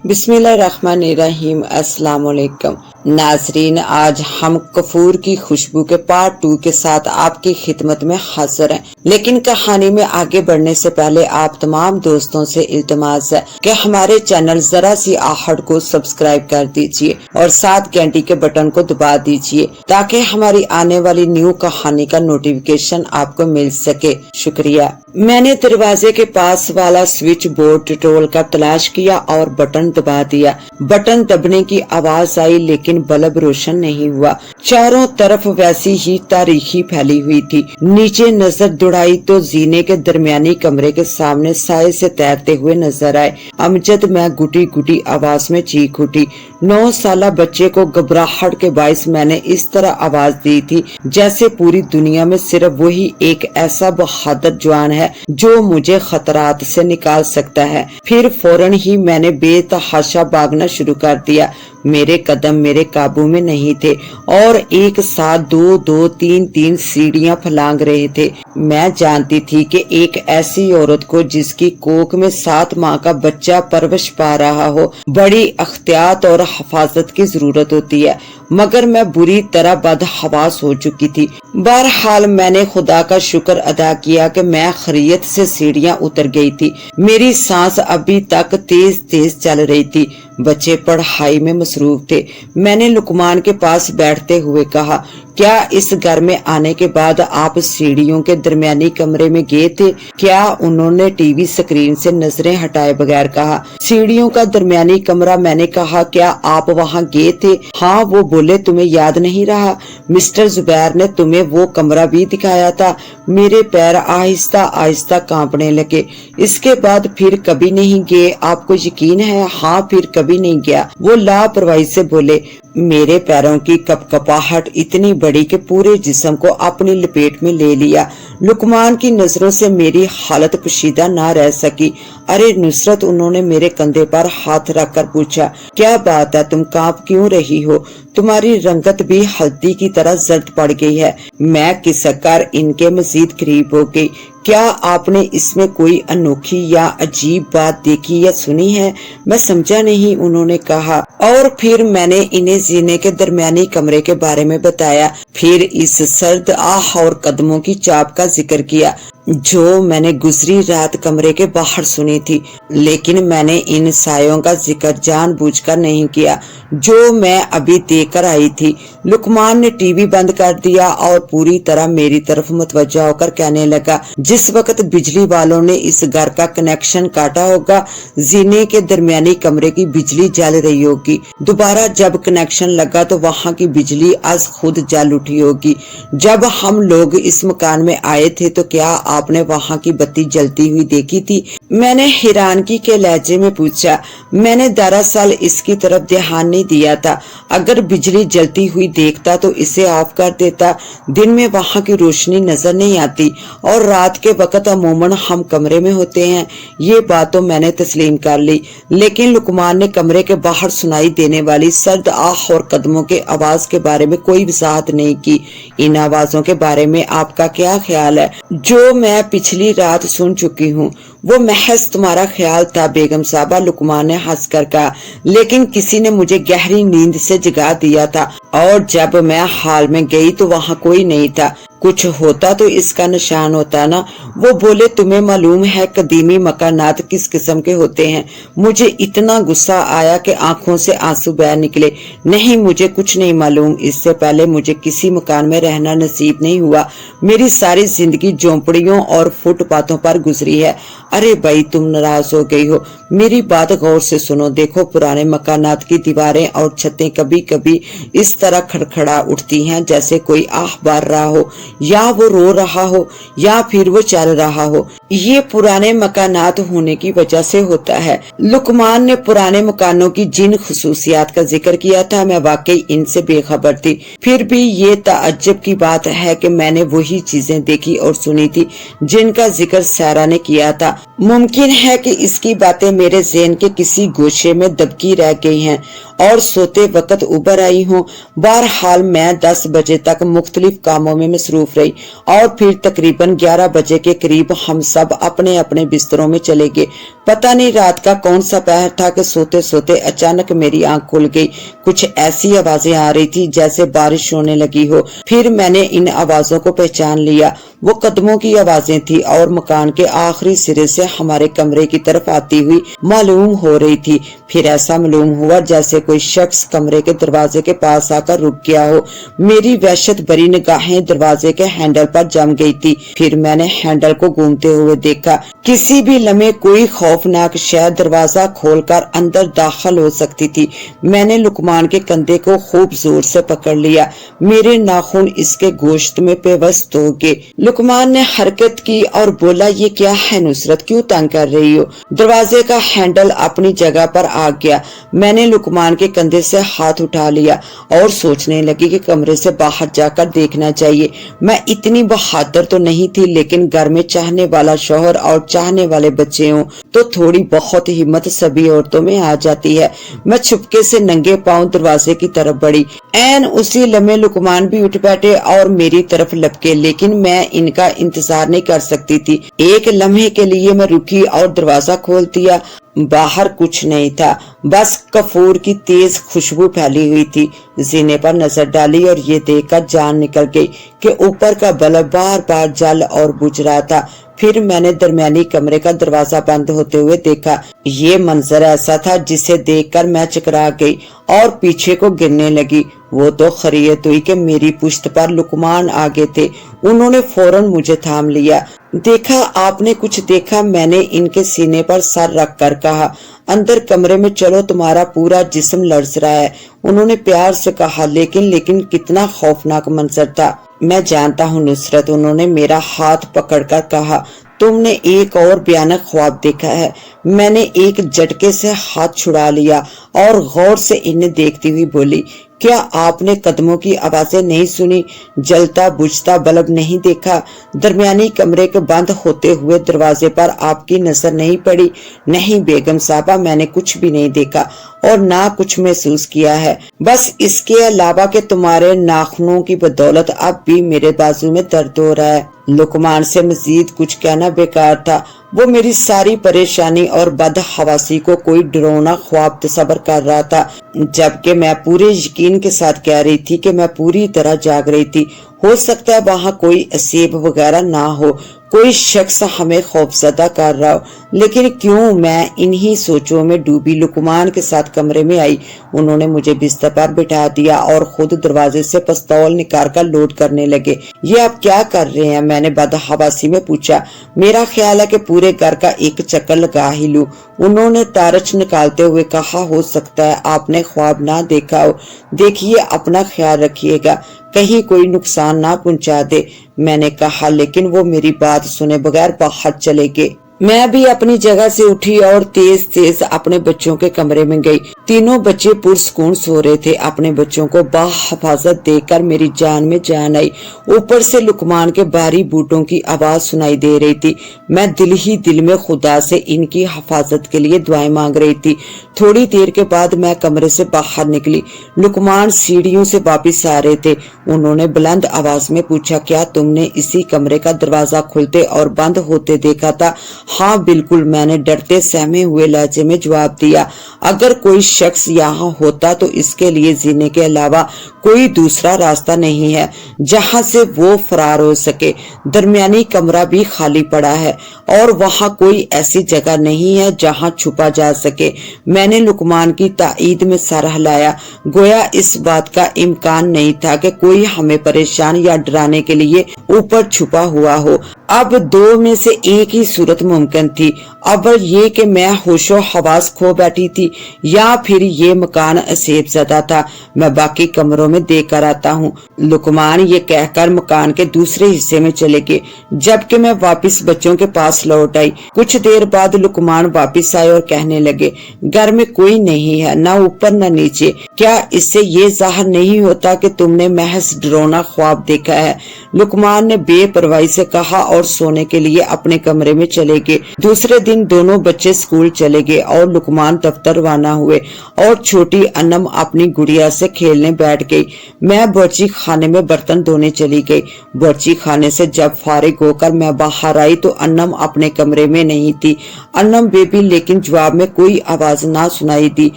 बिस्मिल्लाहिर्रहमानिर्रहीम। अस्सलाम वालेकुम नाजरीन, आज हम कफूर की खुशबू के पार्ट 2 के साथ आपकी खिदमत में हाजिर हैं। लेकिन कहानी में आगे बढ़ने से पहले आप तमाम दोस्तों से इल्तमास है कि हमारे चैनल जरा सी आहट को सब्सक्राइब कर दीजिए और साथ घंटी के बटन को दबा दीजिए ताकि हमारी आने वाली न्यू कहानी का नोटिफिकेशन आपको मिल सके। शुक्रिया। मैंने दरवाजे के पास वाला स्विच बोर्ड टोल कर तलाश किया और बटन दबा दिया। बटन दबने की आवाज आई लेकिन बल्ब रोशन नहीं हुआ। चारों तरफ वैसी ही तारीखी फैली हुई थी। नीचे नजर दौड़ाई तो जीने के दरमियानी कमरे के सामने साए से तैरते हुए नजर आए। अमजद मैं गुटी गुटी आवाज में चीख उठी। 9 साला बच्चे को घबराहट के बाइस मैंने इस तरह आवाज दी थी जैसे पूरी दुनिया में सिर्फ वही एक ऐसा बहादुर जवान है जो मुझे खतरात से निकाल सकता है। फिर फौरन ही मैंने बेतहाशा भागना शुरू कर दिया। मेरे कदम मेरे काबू में नहीं थे और एक साथ 2-2, 3-3 सीढ़ियां फलांग रहे थे। मैं जानती थी कि एक ऐसी औरत को जिसकी कोख में 7 माह का बच्चा परवश पा रहा हो बड़ी अख्तियात और हिफाजत की जरूरत होती है, मगर मैं बुरी तरह बदहवास हो चुकी थी। बहरहाल मैंने खुदा का शुक्र अदा किया कि मैं खैरियत से सीढ़ियां उतर गई थी। मेरी सांस अभी तक तेज तेज चल रही थी। बच्चे पढ़ाई में मसरूफ थे। मैंने लुकमान के पास बैठते हुए कहा, क्या इस घर में आने के बाद आप सीढ़ियों के दरमियानी कमरे में गए थे? क्या? उन्होंने टीवी स्क्रीन से नजरें हटाए बगैर कहा। सीढ़ियों का दरमियानी कमरा, मैंने कहा, क्या आप वहाँ गए थे? हाँ। वो बोले, तुम्हें याद नहीं रहा? मिस्टर जुबैर ने तुम्हें वो कमरा भी दिखाया था। मेरे पैर आहिस्ता आहिस्ता कांपने लगे। इसके बाद फिर कभी नहीं गए? आपको यकीन है? हाँ, फिर कभी नहीं गया। वो लापरवाही से बोले। मेरे पैरों की कपकपाहट इतनी बड़ी कि पूरे जिस्म को अपनी लपेट में ले लिया। लुकमान की नजरों से मेरी हालत पोशीदा न रह सकी। अरे नुसरत, उन्होंने मेरे कंधे पर हाथ रखकर पूछा, क्या बात है, तुम कांप क्यों रही हो? तुम्हारी रंगत भी हल्दी की तरह जर्द पड़ गई है। मैं खिसककर इनके मजीद करीब हो गई। क्या आपने इसमें कोई अनोखी या अजीब बात देखी या सुनी है? मैं समझा नहीं, उन्होंने कहा। और फिर मैंने इन्हें जीने के दरमियानी कमरे के बारे में बताया। फिर इस सर्द आह और कदमों की चाप का जिक्र किया जो मैंने गुजरी रात कमरे के बाहर सुनी थी। लेकिन मैंने इन सायों का जिक्र जानबूझकर नहीं किया जो मैं अभी देखकर आई थी। लुकमान ने टीवी बंद कर दिया और पूरी तरह मेरी तरफ मुतवज्जा होकर कहने लगा, जिस वक्त बिजली वालों ने इस घर का कनेक्शन काटा होगा, जीने के दरमियानी कमरे की बिजली जल रही होगी। दोबारा जब कनेक्शन लगा तो वहाँ की बिजली आज खुद जल उठी होगी। जब हम लोग इस मकान में आए थे तो क्या आपने वहाँ की बत्ती जलती हुई देखी थी? मैंने हैरानगी के लहजे में पूछा। मैंने दरअसल इसकी तरफ ध्यान नहीं दिया था। अगर बिजली जलती हुई देखता तो इसे ऑफ कर देता। दिन में वहाँ की रोशनी नजर नहीं आती और रात के वक्त अमूमन हम कमरे में होते हैं। ये बात तो मैंने तस्लीम कर ली। लेकिन लुकमान ने कमरे के बाहर सुनाई देने वाली सर्द आह और कदमों के आवाज के बारे में कोई वजाहत नहीं की। इन आवाजों के बारे में आपका क्या ख्याल है जो मैं पिछली रात सुन चुकी हूँ? वो महज तुम्हारा ख्याल था बेगम साहबा, लुकमान ने हंसकर कहा। लेकिन किसी ने मुझे गहरी नींद से जगा दिया था और जब मैं हाल में गई तो वहाँ कोई नहीं था। कुछ होता तो इसका निशान होता ना। वो बोले, तुम्हें मालूम है कदीमी मकानात किस किस्म के होते हैं? मुझे इतना गुस्सा आया कि आंखों से आंसू बह निकले। नहीं, मुझे कुछ नहीं मालूम। इससे पहले मुझे किसी मकान में रहना नसीब नहीं हुआ। मेरी सारी जिंदगी झोंपड़ियों और फुटपाथों पर गुजरी है। अरे भाई, तुम नाराज हो गई हो? मेरी बात गौर से सुनो। देखो, पुराने मकानात की दीवारें और छतें कभी कभी इस तरह खड़खड़ा उठती हैं जैसे कोई आह बार रहा हो, या वो रो रहा हो, या फिर वो चल रहा हो। ये पुराने मकानात होने की वजह से होता है। लुकमान ने पुराने मकानों की जिन खुसूसियात का जिक्र किया था मैं वाकई इनसे बेखबर थी। फिर भी ये ताज्जुब की बात है कि मैंने वही चीजें देखी और सुनी थी जिनका जिक्र सारा ने किया था। मुमकिन है कि इसकी बातें मेरे ज़हन के किसी गोशे में दबकी रह गई हैं और सोते वक्त उबर आई हूँ। बहरहाल मैं 10 बजे तक मुख्तलिफ कामों में मसरूफ मसरूफ रही और फिर तकरीबन 11 बजे के करीब हम सब अपने अपने बिस्तरों में चले गए। पता नहीं रात का कौन सा पहर था कि सोते सोते अचानक मेरी आंख खुल गई। कुछ ऐसी आवाजें आ रही थी जैसे बारिश होने लगी हो। फिर मैंने इन आवाजों को पहचान लिया। वो कदमों की आवाजें थी और मकान के आखिरी सिरे से हमारे कमरे की तरफ आती हुई मालूम हो रही थी। फिर ऐसा मालूम हुआ जैसे कोई शख्स कमरे के दरवाजे के पास आकर रुक गया हो। मेरी वहशत भरी निगाहें दरवाजे के हैंडल पर जम गई थी। फिर मैंने हैंडल को घूमते हुए देखा। किसी भी लम्हे कोई खौफनाक शय दरवाजा खोलकर अंदर दाखिल हो सकती थी। मैंने लुकमान के कंधे को खूब जोर से पकड़ लिया। मेरे नाखून इसके गोश्त में पेवस्त हो गए। लुकमान ने हरकत की और बोला, ये क्या है नुसरत, क्यों तंग कर रही हो? दरवाजे का हैंडल अपनी जगह पर आ गया। मैंने लुकमान के कंधे से हाथ उठा लिया और सोचने लगी कि कमरे से बाहर जाकर देखना चाहिए। मैं इतनी बहादुर तो नहीं थी, लेकिन घर में चाहने वाला शौहर और चाहने वाले बच्चे हों तो थोड़ी बहुत हिम्मत सभी औरतों में आ जाती है। मैं छुपके से नंगे पांव दरवाजे की तरफ बढ़ी। ऐन उसी लम्हे लुकमान भी उठ बैठे और मेरी तरफ लपके, लेकिन मैं इनका इंतजार नहीं कर सकती थी। एक लम्हे के लिए मैं रुकी और दरवाजा खोल दिया। बाहर कुछ नहीं था, बस कपूर की तेज खुशबू फैली हुई थी। जीने पर नजर डाली और ये देखकर जान निकल गई कि ऊपर का बल्ब बार बार जल और बुझ रहा था। फिर मैंने दरमियानी कमरे का दरवाजा बंद होते हुए देखा। ये मंजर ऐसा था जिसे देखकर मैं चकरा गई और पीछे को गिरने लगी। वो तो खैरियत हुई कि मेरी पुश्त पर लुकमान आगे थे। उन्होंने फौरन मुझे थाम लिया। देखा आपने कुछ देखा? मैंने इनके सीने पर सर रख कर कहा। अंदर कमरे में चलो, तुम्हारा पूरा जिस्म लर्ज रहा है, उन्होंने प्यार से कहा। लेकिन कितना खौफनाक मंजर था। मैं जानता हूँ नुसरत, उन्होंने मेरा हाथ पकड़कर कहा। तुमने एक और भयानक ख्वाब देखा है। मैंने एक झटके से हाथ छुड़ा लिया और गौर से इन्हें देखती हुई बोली, क्या आपने कदमों की आवाजें नहीं सुनी? जलता बुझता बल्ब नहीं देखा? दरमियानी कमरे के बंद होते हुए दरवाजे पर आपकी नजर नहीं पड़ी? नहीं बेगम साहबा, मैंने कुछ भी नहीं देखा और ना कुछ महसूस किया है। बस इसके अलावा कि तुम्हारे नाखूनों की बदौलत अब भी मेरे बाजू में दर्द हो रहा है। लुकमान से मजीद कुछ कहना बेकार था। वो मेरी सारी परेशानी और बदहवासी को कोई डरावना ख्वाब तस्वर कर रहा था, जबकि मैं पूरे यकीन के साथ कह रही थी कि मैं पूरी तरह जाग रही थी। हो सकता है वहाँ कोई असीब वगैरह ना हो, कोई शख्स हमें खौफजदा कर रहा हो, लेकिन क्यों मैं इन्हीं सोचों में डूबी लुकमान के साथ कमरे में आई। उन्होंने मुझे बिस्तर पर बिठा दिया और खुद दरवाजे से पिस्तौल निकाल कर लोड करने लगे। ये आप क्या कर रहे हैं? मैंने बदहवासी में पूछा। मेरा ख्याल है कि पूरे घर का एक चक्कर लगा ही लूं। उन्होंने तारच निकालते हुए कहा, हो सकता है आपने ख्वाब ना देखा हो। देखिए, अपना ख्याल रखिएगा, कहीं कोई नुकसान ना पहुंचा दे। मैंने कहा, लेकिन वो मेरी बात सुने बगैर बाहर चले गए। मैं भी अपनी जगह से उठी और तेज तेज अपने बच्चों के कमरे में गई। तीनों बच्चे पुरसकून सो रहे थे। अपने बच्चों को बाहिफाजत देखकर मेरी जान में जान आई। ऊपर से लुकमान के भारी बूटों की आवाज सुनाई दे रही थी। मैं दिल ही दिल में खुदा से इनकी हिफाजत के लिए दुआएं मांग रही थी। थोड़ी देर के बाद मैं कमरे से बाहर निकली। लुकमान सीढ़ियों से वापिस आ रहे थे। उन्होंने बुलंद आवाज में पूछा, क्या तुमने इसी कमरे का दरवाजा खुलते और बंद होते देखा था? हाँ बिल्कुल, मैंने डरते सहमे हुए लहजे में जवाब दिया। अगर कोई शख्स यहाँ होता तो इसके लिए जीने के अलावा कोई दूसरा रास्ता नहीं है जहाँ से वो फरार हो सके। दरमियानी कमरा भी खाली पड़ा है और वहाँ कोई ऐसी जगह नहीं है जहाँ छुपा जा सके। मैंने लुकमान की ताईद में सर हिलाया, गोया इस बात का इम्कान नहीं था कि कोई हमें परेशान या डराने के लिए ऊपर छुपा हुआ हो। अब दो में से एक ही सूरत मुमकिन थी, अब ये कि मैं होशो हवास खो बैठी थी या फिर ये मकान असेब ज़दा था। मैं बाकी कमरों में देख कर आता हूँ। लुकमान ये कहकर मकान के दूसरे हिस्से में चले गए, जबकि मैं वापस बच्चों के पास लौट आई। कुछ देर बाद लुकमान वापस आए और कहने लगे, घर में कोई नहीं है, ना ऊपर न नीचे। क्या इससे ये जाहिर नहीं होता कि तुमने महज डरावना ख्वाब देखा है? लुकमान ने बेपरवाही से कहा और सोने के लिए अपने कमरे में चले गए। दूसरे दिन दोनों बच्चे स्कूल चले गए और लुकमान दफ्तर रवाना हुए और छोटी अन्नम अपनी गुड़िया से खेलने बैठ गई। मैं बावर्ची खाने में बर्तन धोने चली गई। बावर्ची खाने से जब फारिग होकर मैं बाहर आई तो अन्नम अपने कमरे में नहीं थी। अन्नम बेबी, लेकिन जवाब में कोई आवाज ना सुनाई दी।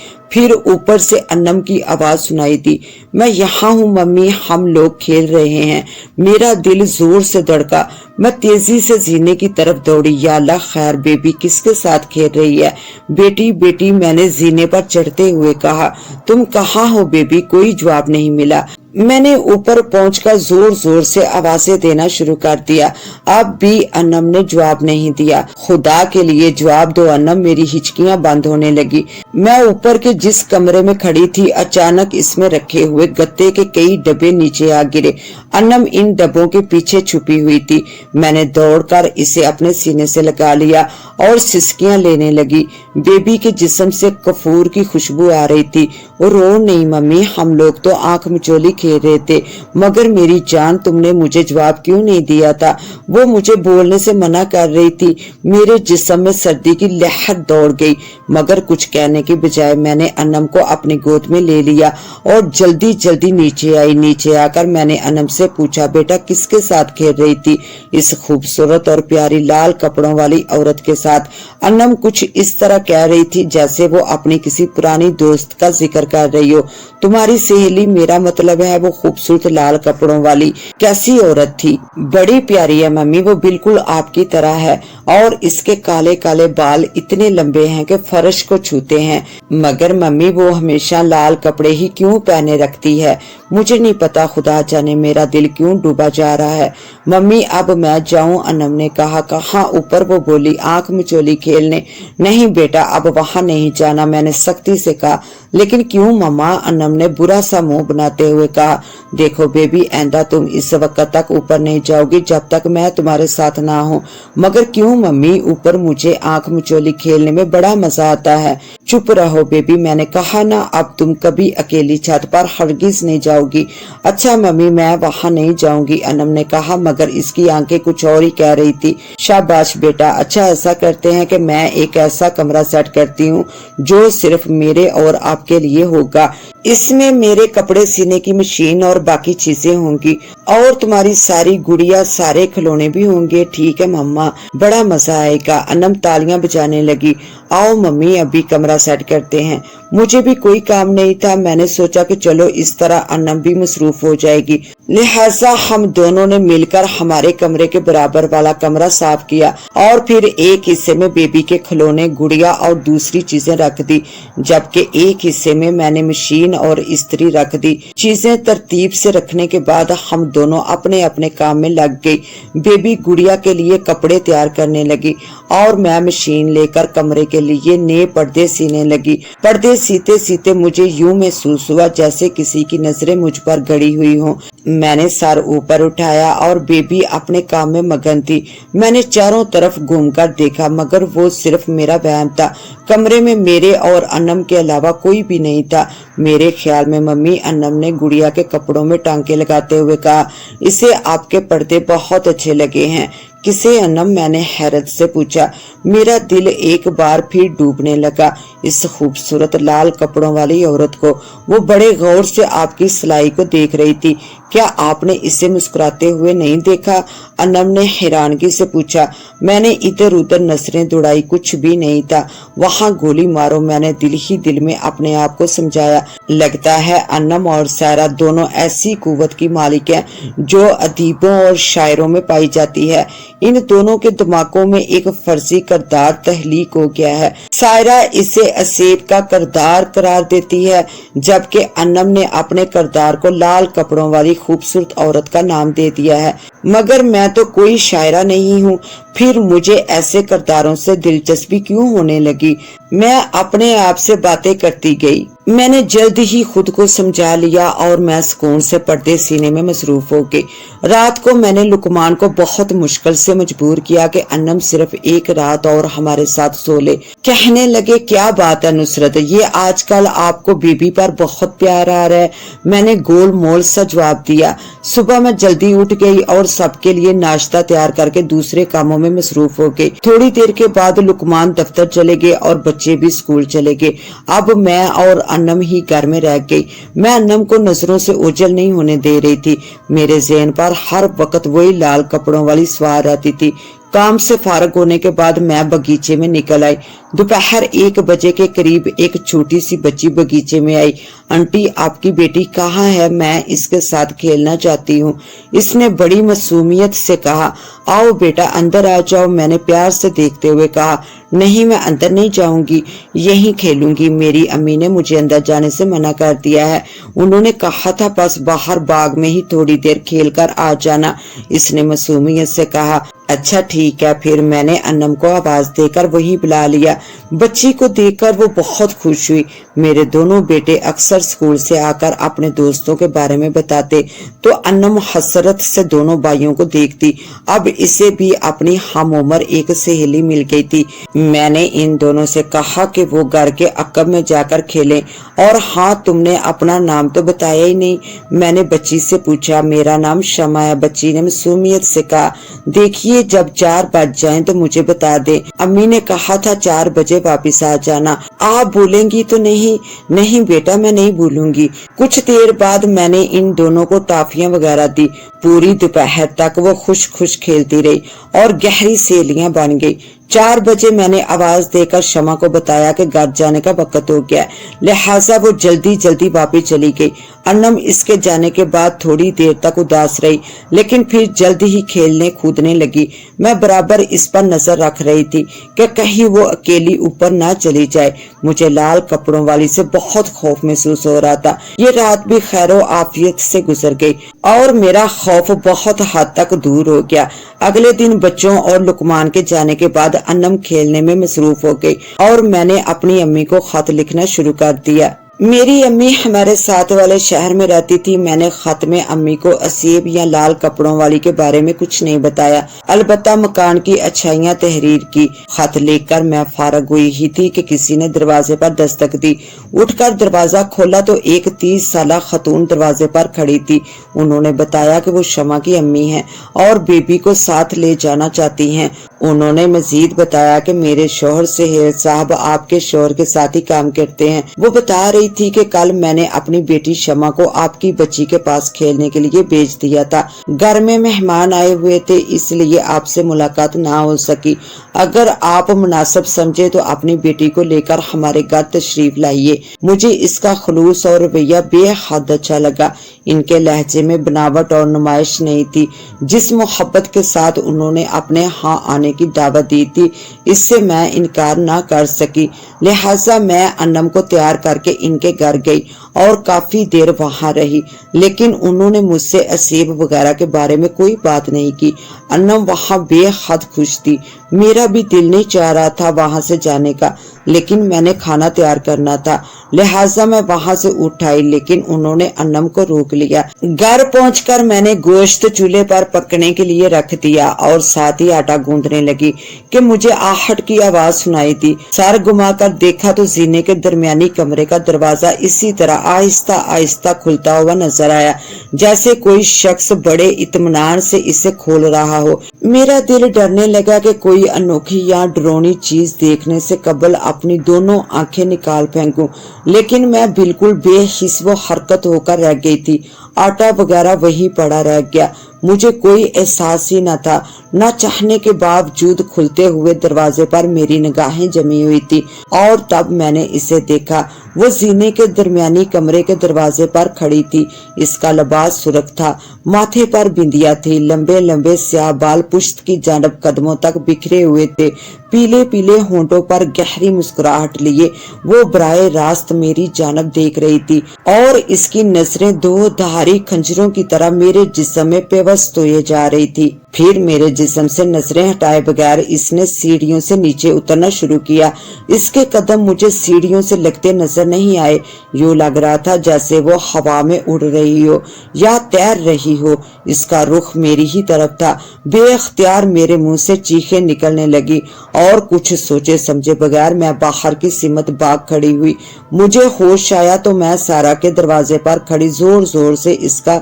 फिर ऊपर से अन्नम की आवाज सुनाई दी, मैं यहाँ हूँ मम्मी, हम लोग खेल रहे हैं। मेरा दिल जोर से धड़का। मैं तेजी से जीने की तरफ दौड़ी। या अल्लाह, खैर बेबी किसके साथ खेल रही है? बेटी बेटी, मैंने जीने पर चढ़ते हुए कहा। तुम कहाँ हो बेबी? कोई जवाब नहीं मिला। मैंने ऊपर पहुंचकर जोर जोर से आवाजें देना शुरू कर दिया। अब भी अन्नम ने जवाब नहीं दिया। खुदा के लिए जवाब दो अन्नम, मेरी हिचकियां बंद होने लगी। मैं ऊपर के जिस कमरे में खड़ी थी, अचानक इसमें रखे हुए गत्ते के कई डब्बे नीचे आ गिरे। अन्नम इन डब्बों के पीछे छुपी हुई थी। मैंने दौड़कर इसे अपने सीने से लगा लिया और सिसकियां लेने लगी। बेबी के जिस्म से कफूर की खुशबू आ रही थी। वो रो नहीं मम्मी, हम लोग तो आंख मिचोली खेल रहे थे। मगर मेरी जान, तुमने मुझे जवाब क्यों नहीं दिया था? वो मुझे बोलने से मना कर रही थी। मेरे जिस्म में सर्दी की लहर दौड़ गई, मगर कुछ कहने के बजाय मैंने अन्नम को अपनी गोद में ले लिया और जल्दी जल्दी नीचे आई। नीचे आकर मैंने अन्नम से पूछा, बेटा किसके साथ खेल रही थी? इस खूबसूरत और प्यारी लाल कपड़ों वाली औरत के साथ। अन्नम कुछ इस तरह कह रही थी जैसे वो अपनी किसी पुरानी दोस्त का जिक्र कर रही हो। तुम्हारी सहेली, मेरा मतलब है वो खूबसूरत लाल कपड़ों वाली कैसी औरत थी? बड़ी प्यारी है मम्मी, वो बिल्कुल आपकी तरह है और इसके काले काले बाल इतने लंबे हैं कि फर्श को छूते हैं। मगर मम्मी, वो हमेशा लाल कपड़े ही क्यों पहने रखती है? मुझे नहीं पता, खुदा जाने मेरा दिल क्यों डूबा जा रहा है। मम्मी अब मैं जाऊं? अन्नम ने कहा। कहाँ? ऊपर। वो बोली, आंख मिचोली खेलने। नहीं बेटा, अब वहाँ नहीं जाना, मैंने सख्ती से कहा। लेकिन क्यों मम्मा? अन्नम ने बुरा सा मुंह बनाते हुए कहा। देखो बेबी, आइंदा तुम इस वक्त तक ऊपर नहीं जाओगी जब तक मैं तुम्हारे साथ ना हूँ। मगर क्यों मम्मी? ऊपर मुझे आंख मिचोली खेलने में बड़ा मजा आता है। चुप रहो बेबी, मैंने कहा ना, अब तुम कभी अकेली छत पर हरगिज नहीं जाओगी। अच्छा मम्मी, मैं वहाँ नहीं जाऊंगी, अन्नम ने कहा, मगर इसकी आंखें कुछ और ही कह रही थी। शाबाश बेटा, अच्छा ऐसा करते हैं कि मैं एक ऐसा कमरा सेट करती हूँ जो सिर्फ मेरे और आपके लिए होगा। इसमें मेरे कपड़े सीने की मशीन और बाकी चीजें होंगी और तुम्हारी सारी गुड़िया, सारे खिलौने भी होंगे। ठीक है मम्मा, बड़ा मजा आएगा। अन्नम तालियां बजाने लगी। आओ मम्मी, अभी कमरा सेट करते हैं। मुझे भी कोई काम नहीं था, मैंने सोचा कि चलो इस तरह अन्नम भी मसरूफ हो जाएगी। लिहाजा हम दोनों ने मिलकर हमारे कमरे के बराबर वाला कमरा साफ किया और फिर एक हिस्से में बेबी के खिलौने, गुड़िया और दूसरी चीजें रख दी, जबकि एक हिस्से में मैंने मशीन और इस्त्री रख दी। चीजें तरतीब से रखने के बाद हम दोनों अपने अपने काम में लग गई। बेबी गुड़िया के लिए कपड़े तैयार करने लगी और मैं मशीन लेकर कमरे के लिए नए पर्दे सीने लगी। पर्दे सीते सीते मुझे यूं महसूस हुआ जैसे किसी की नजरें मुझ पर गड़ी हुई हों। मैंने सर ऊपर उठाया और बेबी अपने काम में मगन थी। मैंने चारों तरफ घूमकर देखा, मगर वो सिर्फ मेरा वहम था। कमरे में मेरे और अन्नम के अलावा कोई भी नहीं था। मेरे ख्याल में मम्मी, अन्नम ने गुड़िया के कपड़ों में टांके लगाते हुए कहा, इसे आपके पर्दे बहुत अच्छे लगे हैं। किसे अन्नम? मैंने हैरत से पूछा। मेरा दिल एक बार फिर डूबने लगा इस खूबसूरत लाल कपड़ों वाली औरत को। वो बड़े गौर से आपकी सिलाई को देख रही थी। क्या आपने इसे मुस्कुराते हुए नहीं देखा? अन्नम ने हैरानगी से पूछा। मैंने इधर उधर नजरें दौड़ाई, कुछ भी नहीं था। वहाँ गोली मारो, मैंने दिल ही दिल में अपने आप को समझाया। लगता है अन्नम और सायरा दोनों ऐसी कुव्वत की मालिक हैं जो अदीबों और शायरों में पाई जाती है। इन दोनों के दिमागों में एक फर्जी किरदार तहलीक हो गया है। सायरा इसे असेब का किरदार करार देती है, जबकि अन्नम ने अपने किरदार को लाल कपड़ों वाली खूबसूरत औरत का नाम दे दिया है। मगर मैं तो कोई शायरा नहीं हूँ, फिर मुझे ऐसे किरदारों से दिलचस्पी क्यों होने लगी? मैं अपने आप से बातें करती गई। میں نے جلد ہی خود کو سمجھا لیا اور میں سکون سے پردے سینے میں مصروف ہو گئی۔ رات کو میں نے لقمان کو بہت مشکل سے مجبور کیا کہ انم صرف ایک رات اور ہمارے ساتھ سو لے۔ کہنے لگے کیا بات ہے نصرت، یہ آج کل آپ کو بی بی پر بہت پیار آ رہا ہے۔ میں نے گول مول سا جواب دیا۔ صبح میں جلدی اٹھ گئی اور سب کے لیے ناشتہ تیار کر کے دوسرے کاموں میں مصروف ہو گئی۔ تھوڑی دیر کے بعد لقمان دفتر چلے گئے اور بچے بھی اسکول چلے گئے۔ اب میں اور انم ہی گھر میں رہ گئی۔ میں انم کو نظروں سے اوجھل نہیں ہونے دے رہی تھی۔ میرے ذہن پر ہر وقت وہی لال کپڑوں والی سوار رہتی تھی۔ کام سے فارغ ہونے کے بعد میں باغیچے میں نکل آئی۔ دوپہر 1 بجے کے قریب ایک چھوٹی سی بچی باغیچے میں آئی۔ آنٹی آپ کی بیٹی کہاں ہے؟ میں اس کے ساتھ کھیلنا چاہتی ہوں۔ اس نے بڑی معصومیت سے کہا۔ آؤ بیٹا اندر آ جاؤ، میں نے پیار سے دیکھتے ہوئے کہا۔ نہیں میں اندر نہیں جاؤں گی، یہیں کھیلوں گی، میری امی نے مجھے اندر جانے سے منع کر دیا ہے۔ انہوں نے کہا تھا بس باہر باغ میں ہی تھوڑی دیر کھیل کر آ جانا، اس نے معصومیت سے کہا۔ اچھا ٹھیک ہے۔ پھر میں نے انم کو آواز دے کر وہی بلا لیا۔ بچی کو دیکھ کر وہ بہت خوش ہوئی۔ میرے دونوں بیٹے اکثر اسکول سے آ کر اپنے دوستوں کے بارے میں بتاتے تو انم حسرت سے دونوں بھائیوں کو دیکھتی۔ اب اسے بھی اپنی ہم عمر ایک سہیلی مل گئی تھی۔ میں نے ان دونوں سے کہا کہ وہ گھر کے عقب میں جا کر کھیلیں۔ اور ہاں تم نے اپنا نام تو بتایا ہی نہیں، میں نے بچی سے پوچھا۔ میرا نام شمع ہے، بچی نے معصومیت سے کہا۔ دیکھیے جب 4 بج جائیں تو مجھے بتا دیں، امی نے کہا تھا 4 بجے واپس آ جانا۔ آپ بھولیں گی تو نہیں؟ نہیں بیٹا میں نہیں بھولوں گی۔ کچھ دیر بعد میں نے ان دونوں کو ٹافیاں وغیرہ دی۔ پوری دوپہر تک وہ خوش خوش کھیلتی رہی اور گہری سہیلیاں بن گئی۔ 4 بجے میں نے آواز دے کر شمع کو بتایا کہ گھر جانے کا وقت ہو گیا، لہٰذا وہ جلدی جلدی واپس چلی گئی۔ انم اس کے جانے کے بعد تھوڑی دیر تک اداس رہی، لیکن پھر جلد ہی کھیلنے کودنے لگی۔ میں برابر اس پر نظر رکھ رہی تھی کہ کہیں وہ اکیلی اوپر نہ چلی جائے۔ مجھے لال کپڑوں والی سے بہت خوف محسوس ہو رہا تھا۔ یہ رات بھی خیر و عافیت سے گزر گئی اور میرا خوف بہت حد تک دور ہو گیا۔ اگلے دن بچوں اور لقمان کے جانے کے بعد انم کھیلنے میں مصروف ہو گئی اور میں نے اپنی امی کو خط لکھنا شروع کر دیا۔ میری امی ہمارے ساتھ والے شہر میں رہتی تھی۔ میں نے خط میں امی کو اسیب یا لال کپڑوں والی کے بارے میں کچھ نہیں بتایا، البتہ مکان کی اچھائیاں تحریر کی۔ خط لکھ کر میں فارغ ہوئی ہی تھی کہ کسی نے دروازے پر دستک دی۔ اٹھ کر دروازہ کھولا تو ایک 30 سالہ خاتون دروازے پر کھڑی تھی۔ انہوں نے بتایا کہ وہ شمع کی امی ہیں اور بیبی کو ساتھ لے جانا چاہتی ہیں۔ انہوں نے مزید بتایا کہ میرے شوہر سہیل صاحب آپ کے شوہر کے ساتھ ہی کام کرتے ہیں۔ وہ بتا رہی تھی کہ کل میں نے اپنی بیٹی شمع کو آپ کی بچی کے پاس کھیلنے کے لیے بھیج دیا تھا۔ گھر میں مہمان آئے ہوئے تھے اس لیے آپ سے ملاقات نہ ہو سکی۔ اگر آپ مناسب سمجھے تو اپنی بیٹی کو لے کر ہمارے گھر تشریف لائیے۔ مجھے اس کا خلوص اور رویہ بے حد اچھا لگا۔ ان کے لہجے میں بناوٹ اور نمائش نہیں تھی۔ جس محبت کے ساتھ انہوں نے اپنے ہاں آنے کی دعوت دی تھی اس سے میں انکار نہ کر سکی، لہٰذا میں انم کو تیار کر کے ان کے گھر گئی اور کافی دیر وہاں رہی، لیکن انہوں نے مجھ سے اسیب وغیرہ کے بارے میں کوئی بات نہیں کی۔ انم وہاں بے حد خوش تھی۔ میرا بھی دل نہیں چاہ رہا تھا وہاں سے جانے کا، لیکن میں نے کھانا تیار کرنا تھا، لہٰذا میں وہاں سے اٹھ آئی، لیکن انہوں نے انم کو روک لیا۔ گھر پہنچ کر میں نے گوشت چولہے پر پکنے کے لیے رکھ دیا اور ساتھ ہی آٹا گوندنے لگی کہ مجھے آہٹ کی آواز سنائی دی۔ سر گھما کر دیکھا تو زینے کے درمیانی کمرے کا دروازہ اسی طرح آہستہ آہستہ کھلتا ہوا نظر آیا، جیسے کوئی شخص بڑے اطمینان سے اسے کھول رہا ہو۔ میرا دل ڈرنے لگا کہ کوئی انوکھی یا ڈرونی چیز دیکھنے سے قبل اپنی دونوں آنکھیں نکال پھینکوں، لیکن میں بالکل بے حس و حرکت ہو کر رہ گئی تھی۔ آٹا وغیرہ وہی پڑا رہ گیا، مجھے کوئی احساس ہی نہ تھا۔ نہ چاہنے کے باوجود کھلتے ہوئے دروازے پر میری نگاہیں جمی ہوئی تھی اور تب میں نے اسے دیکھا۔ وہ زینے کے درمیانی کمرے کے دروازے پر کھڑی تھی۔ اس کا لباس سرخ تھا، ماتھے پر بندیا تھی، لمبے لمبے سیاہ بال پشت کی جانب قدموں تک بکھرے ہوئے تھے، پیلے پیلے ہونٹوں پر گہری مسکراہٹ لیے وہ براہ راست میری جانب دیکھ رہی تھی اور اس کی نظریں 2 دھاری خنجروں کی طرح میرے جسم میں پیوست ہوئے جا رہی تھی۔ پھر میرے جسم سے نظریں ہٹائے بغیر اس نے سیڑھیوں سے نیچے اترنا شروع کیا۔ اس کے قدم مجھے سیڑھیوں سے لگتے نظر نہیں آئے، یوں لگ رہا تھا جیسے وہ ہوا میں اڑ رہی ہو یا تیر رہی ہو۔ اس کا رخ میری ہی طرف تھا۔ بے اختیار میرے منہ سے چیخیں نکلنے لگی اور کچھ سوچے سمجھے بغیر میں باہر کی سمت بھاگ کھڑی ہوئی۔ مجھے ہوش آیا تو میں سارا کے دروازے پر کھڑی زور زور سے اس کا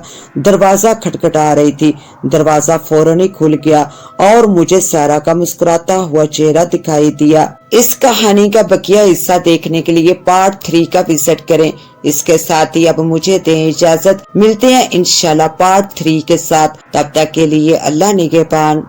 دروازہ کھٹکھٹا رہی تھی۔ دروازہ فوراً ہی کھل گیا اور مجھے سارا کا مسکراتا ہوا چہرہ دکھائی دیا۔ اس کہانی کا بقیہ حصہ دیکھنے کے لیے پارٹ 3 کا وزٹ کریں۔ اس کے ساتھ ہی اب مجھے دیں اجازت، ملتے ہیں انشاءاللہ پارٹ 3 کے ساتھ، تب تک کے لیے اللہ نگہبان۔